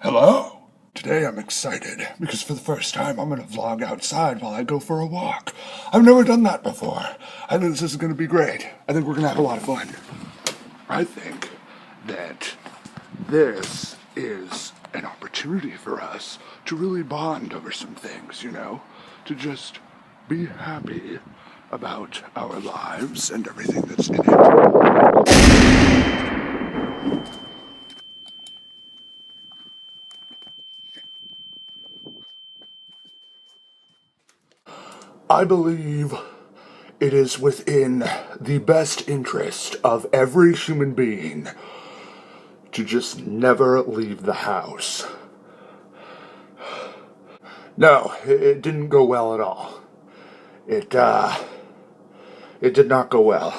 Hello! Today I'm excited because for the first time I'm going to vlog outside while I go for a walk. I've never done that before. I think this is going to be great. I think we're going to have a lot of fun. I think that this is an opportunity for us to really bond over some things, to just be happy about our lives and everything that's in it. I believe it is within the best interest of every human being to just never leave the house. No, it didn't go well at all. It did not go well.